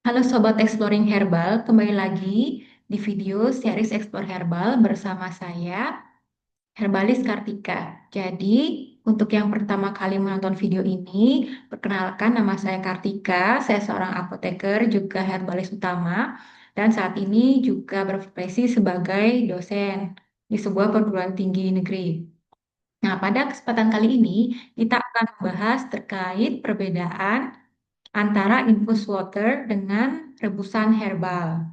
Halo Sobat Exploring Herbal, kembali lagi di video series Explore Herbal bersama saya, Herbalis Kartika. Jadi, untuk yang pertama kali menonton video ini, perkenalkan nama saya Kartika, saya seorang apoteker juga herbalis utama, dan saat ini juga berprofesi sebagai dosen di sebuah perguruan tinggi negeri. Nah, pada kesempatan kali ini, kita akan membahas terkait perbedaan antara infus water dengan rebusan herbal.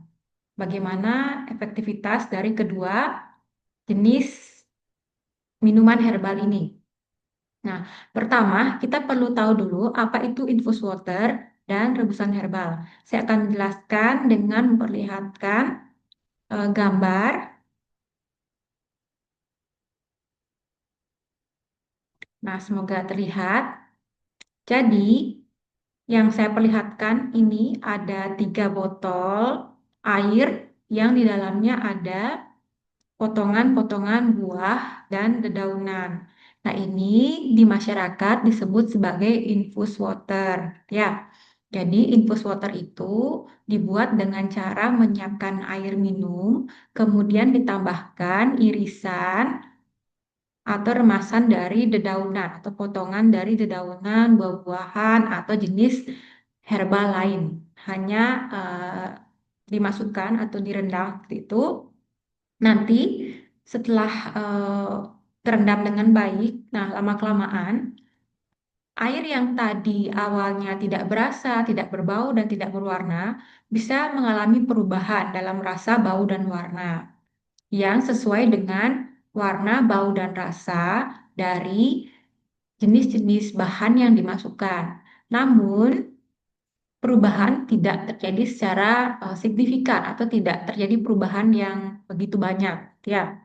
Bagaimana efektivitas dari kedua jenis minuman herbal ini? Nah, pertama kita perlu tahu dulu apa itu infus water dan rebusan herbal. Saya akan menjelaskan dengan memperlihatkan gambar. Nah, semoga terlihat. Jadi, yang saya perlihatkan ini ada 3 botol air yang di dalamnya ada potongan-potongan buah dan dedaunan. Nah, ini di masyarakat disebut sebagai infus water, ya. Jadi, infus water itu dibuat dengan cara menyiapkan air minum, kemudian ditambahkan irisan atau remasan dari dedaunan atau potongan dari dedaunan, buah-buahan atau jenis herbal lain. Hanya dimasukkan atau direndam seperti itu. Nanti setelah terendam dengan baik, nah lama-kelamaan air yang tadi awalnya tidak berasa, tidak berbau dan tidak berwarna bisa mengalami perubahan dalam rasa, bau dan warna yang sesuai dengan warna, bau dan rasa dari jenis-jenis bahan yang dimasukkan. Namun perubahan tidak terjadi secara signifikan atau tidak terjadi perubahan yang begitu banyak, ya.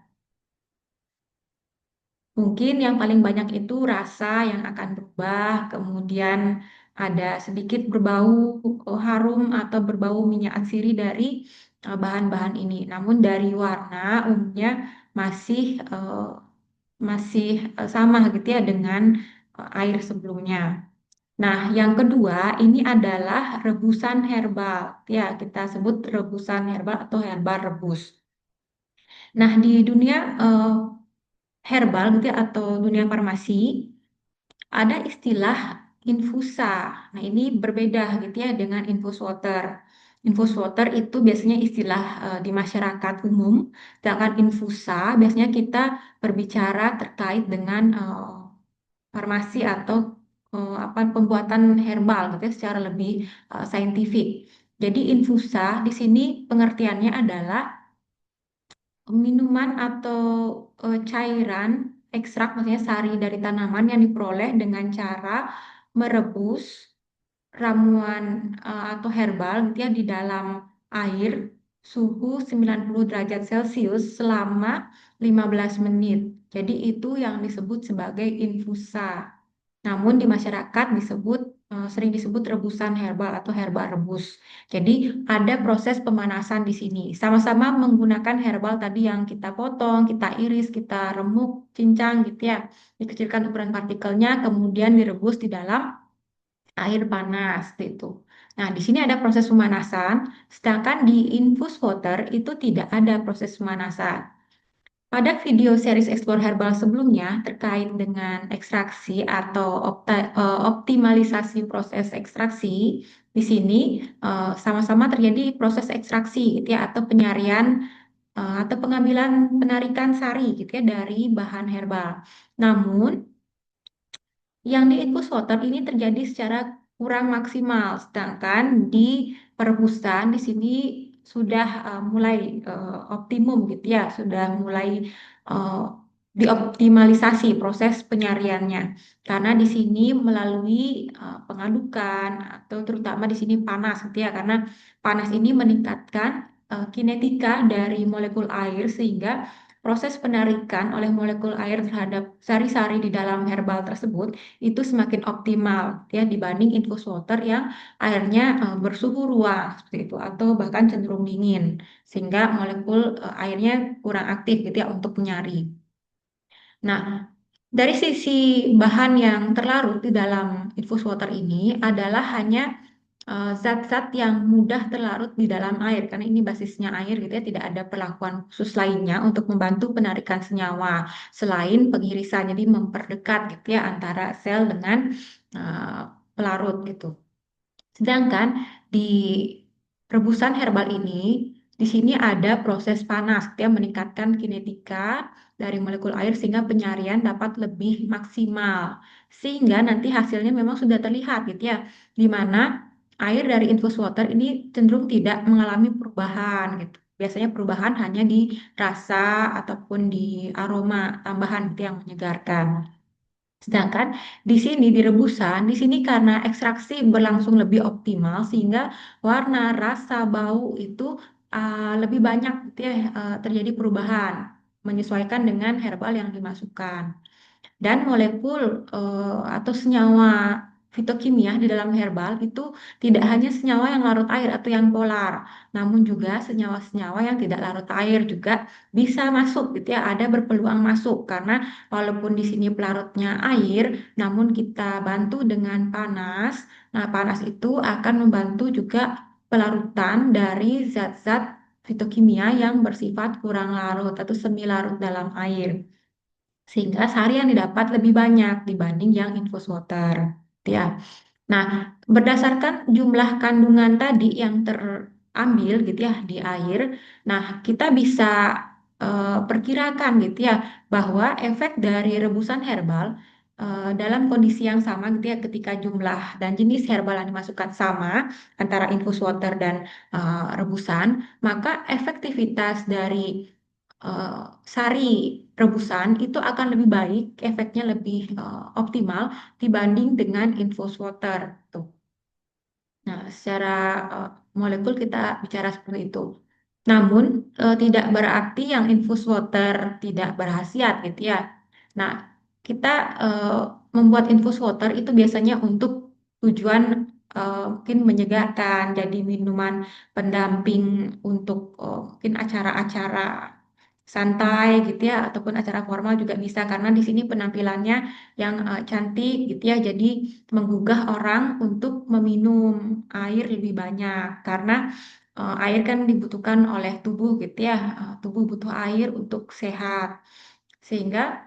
Mungkin yang paling banyak itu rasa yang akan berubah, kemudian ada sedikit berbau harum atau berbau minyak atsiri dari bahan-bahan ini. Namun dari warna umumnya masih eh, sama gitu ya dengan air sebelumnya. Nah, yang kedua ini adalah rebusan herbal. Ya, kita sebut rebusan herbal atau herbal rebus. Nah, di dunia herbal gitu ya, atau dunia farmasi ada istilah infusa. Nah, ini berbeda gitu ya dengan infus water. Infus water itu biasanya istilah di masyarakat umum, sedangkan infusa biasanya kita berbicara terkait dengan farmasi atau apa pembuatan herbal gitu ya, secara lebih saintifik. Jadi infusa di sini pengertiannya adalah minuman atau cairan ekstrak, maksudnya sari dari tanaman yang diperoleh dengan cara merebus ramuan atau herbal gitu ya di dalam air suhu 90 derajat Celcius selama 15 menit. Jadi itu yang disebut sebagai infusa. Namun di masyarakat sering disebut rebusan herbal atau herbal rebus. Jadi ada proses pemanasan di sini. Sama-sama menggunakan herbal tadi yang kita potong, kita iris, kita remuk, cincang gitu ya. Dikecilkan ukuran partikelnya, kemudian direbus di dalam air panas gitu. Nah, di sini ada proses pemanasan, sedangkan di infus water itu tidak ada proses pemanasan. Pada video series Explore Herbal sebelumnya terkait dengan ekstraksi atau optimalisasi proses ekstraksi, di sini sama-sama terjadi proses ekstraksi gitu ya, atau penyarian atau pengambilan penarikan sari gitu ya dari bahan herbal. Namun yang di infus water ini terjadi secara kurang maksimal, sedangkan di perebusan di sini sudah mulai optimum gitu ya, sudah mulai uh, dioptimalisasi proses penyariannya. Karena di sini melalui pengadukan atau terutama di sini panas gitu ya, karena panas ini meningkatkan kinetika dari molekul air sehingga proses penarikan oleh molekul air terhadap sari-sari di dalam herbal tersebut itu semakin optimal ya dibanding infus water yang airnya bersuhu ruang seperti itu atau bahkan cenderung dingin sehingga molekul airnya kurang aktif gitu ya untuk menyari. Nah, dari sisi bahan yang terlarut di dalam infus water ini adalah hanya zat-zat yang mudah terlarut di dalam air karena ini basisnya air gitu ya, tidak ada perlakuan khusus lainnya untuk membantu penarikan senyawa selain pengirisan, jadi memperdekat gitu ya antara sel dengan uh, pelarut gitu. Sedangkan di rebusan herbal ini, di sini ada proses panas yang meningkatkan kinetika dari molekul air sehingga penyarian dapat lebih maksimal. Sehingga nanti hasilnya memang sudah terlihat gitu ya, di mana air dari infus water ini cenderung tidak mengalami perubahan gitu. Biasanya perubahan hanya di rasa ataupun di aroma tambahan gitu yang menyegarkan. Sedangkan di sini di rebusan, di sini karena ekstraksi berlangsung lebih optimal sehingga warna, rasa, bau itu lebih banyak gitu ya, terjadi perubahan menyesuaikan dengan herbal yang dimasukkan. Dan molekul atau senyawa fitokimia di dalam herbal itu tidak hanya senyawa yang larut air atau yang polar, namun juga senyawa-senyawa yang tidak larut air juga bisa masuk gitu ya, ada berpeluang masuk karena walaupun di sini pelarutnya air, namun kita bantu dengan panas. Nah, panas itu akan membantu juga pelarutan dari zat-zat fitokimia yang bersifat kurang larut atau semi larut dalam air sehingga sehari yang didapat lebih banyak dibanding yang infus water. Ya. Nah, berdasarkan jumlah kandungan tadi yang terambil gitu ya di air, nah kita bisa perkirakan gitu ya bahwa efek dari rebusan herbal dalam kondisi yang sama gitu ya ketika jumlah dan jenis herbal yang dimasukkan sama antara infus water dan rebusan, maka efektivitas dari eh, sari rebusan itu akan lebih baik, efeknya lebih optimal dibanding dengan infus water. Tuh. Nah, secara eh, molekul kita bicara seperti itu. Namun, tidak berarti yang infus water tidak berkhasiat gitu ya. Nah, kita eh, membuat infus water itu biasanya untuk tujuan mungkin menyegarkan, jadi minuman pendamping untuk mungkin acara-acara santai gitu ya, ataupun acara formal juga bisa karena di sini penampilannya yang cantik gitu ya, jadi menggugah orang untuk meminum air lebih banyak karena air kan dibutuhkan oleh tubuh gitu ya, tubuh butuh air untuk sehat sehingga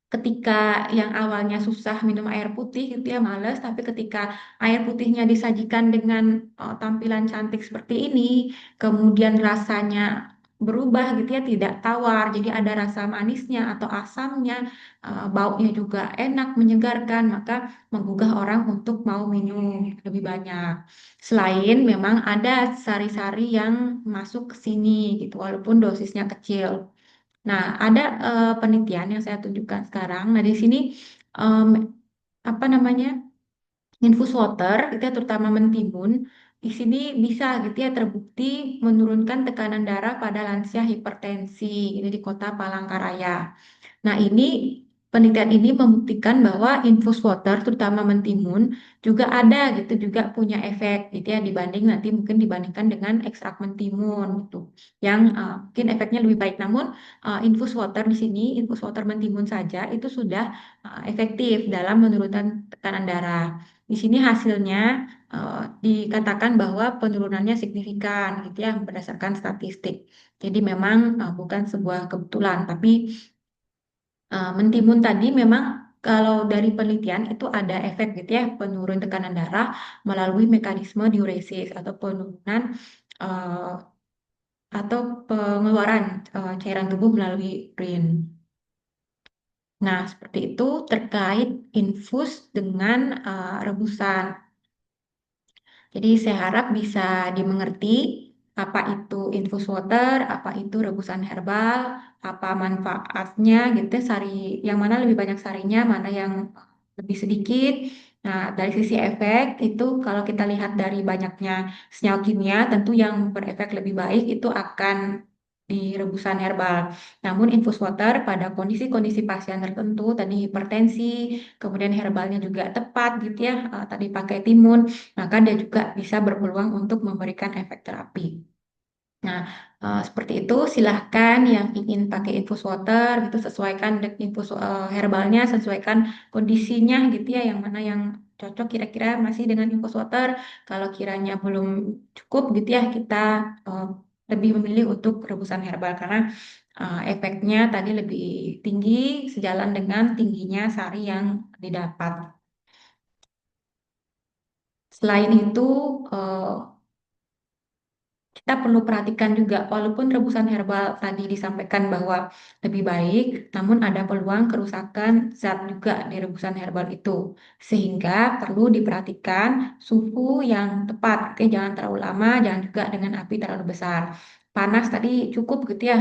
ketika yang awalnya susah minum air putih gitu ya males, tapi ketika air putihnya disajikan dengan tampilan cantik seperti ini, kemudian rasanya berubah gitu ya, tidak tawar, jadi ada rasa manisnya atau asamnya, baunya juga enak, menyegarkan, maka menggugah orang untuk mau minum lebih banyak. Selain memang ada sari-sari yang masuk ke sini gitu, walaupun dosisnya kecil. Nah, ada penelitian yang saya tunjukkan sekarang. Nah, di sini em, apa namanya infus water, gitu ya, terutama mentimun, di sini bisa gitu ya terbukti menurunkan tekanan darah pada lansia hipertensi ini di kota Palangkaraya. Nah, ini penelitian ini membuktikan bahwa infus water, terutama mentimun, juga ada gitu, juga punya efek gitu ya dibanding nanti mungkin dibandingkan dengan ekstrak mentimun gitu, yang mungkin efeknya lebih baik. Namun infus water di sini, infus water mentimun saja itu sudah efektif dalam menurunkan tekanan darah. Di sini hasilnya dikatakan bahwa penurunannya signifikan gitu ya berdasarkan statistik. Jadi memang bukan sebuah kebetulan, tapi mentimun tadi memang kalau dari penelitian itu ada efek gitu ya penurun tekanan darah melalui mekanisme diuresis atau penurunan eh, atau pengeluaran cairan tubuh melalui urin. Nah, seperti itu terkait infus dengan rebusan. Jadi saya harap bisa dimengerti apa itu infus water, apa itu rebusan herbal, apa manfaatnya gitu ya, sari yang mana lebih banyak sarinya, mana yang lebih sedikit. Nah, dari sisi efek itu kalau kita lihat dari banyaknya senyawa kimia, tentu yang berefek lebih baik itu akan di rebusan herbal. Namun infus water pada kondisi-kondisi pasien tertentu, tadi hipertensi, kemudian herbalnya juga tepat gitu ya, tadi pakai timun maka dia juga bisa berpeluang untuk memberikan efek terapi. Nah, seperti itu silahkan yang ingin pakai infus water gitu sesuaikan infus herbalnya, sesuaikan kondisinya gitu ya, yang mana yang cocok kira-kira masih dengan infus water. Kalau kiranya belum cukup gitu ya, kita eh, lebih memilih untuk rebusan herbal karena efeknya tadi lebih tinggi sejalan dengan tingginya sari yang didapat. Selain itu, eh, kita perlu perhatikan juga, walaupun rebusan herbal tadi disampaikan bahwa lebih baik, namun ada peluang kerusakan zat juga di rebusan herbal itu. Sehingga perlu diperhatikan suhu yang tepat, oke, jangan terlalu lama, jangan juga dengan api terlalu besar. Panas tadi cukup gitu ya,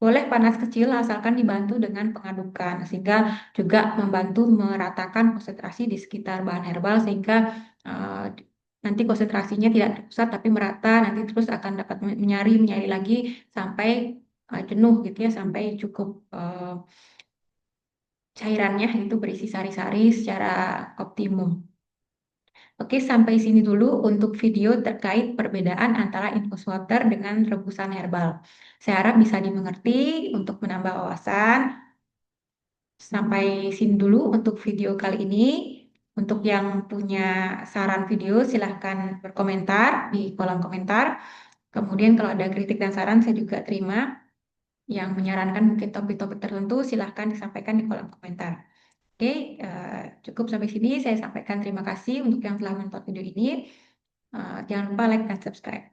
boleh panas kecil asalkan dibantu dengan pengadukan, sehingga juga membantu meratakan konsentrasi di sekitar bahan herbal, sehingga eh, nanti konsentrasinya tidak terpusat tapi merata, nanti terus akan dapat menyari lagi sampai jenuh gitu ya, sampai cukup cairannya itu berisi sari-sari secara optimum. Oke, sampai sini dulu untuk video terkait perbedaan antara infus water dengan rebusan herbal. Saya harap bisa dimengerti untuk menambah wawasan. Sampai sini dulu untuk video kali ini. Untuk yang punya saran video, silahkan berkomentar di kolom komentar. Kemudian kalau ada kritik dan saran saya juga terima. Yang menyarankan mungkin topik-topik tertentu silahkan disampaikan di kolom komentar. Oke, cukup sampai sini. Saya sampaikan terima kasih untuk yang telah menonton video ini. Jangan lupa like dan subscribe.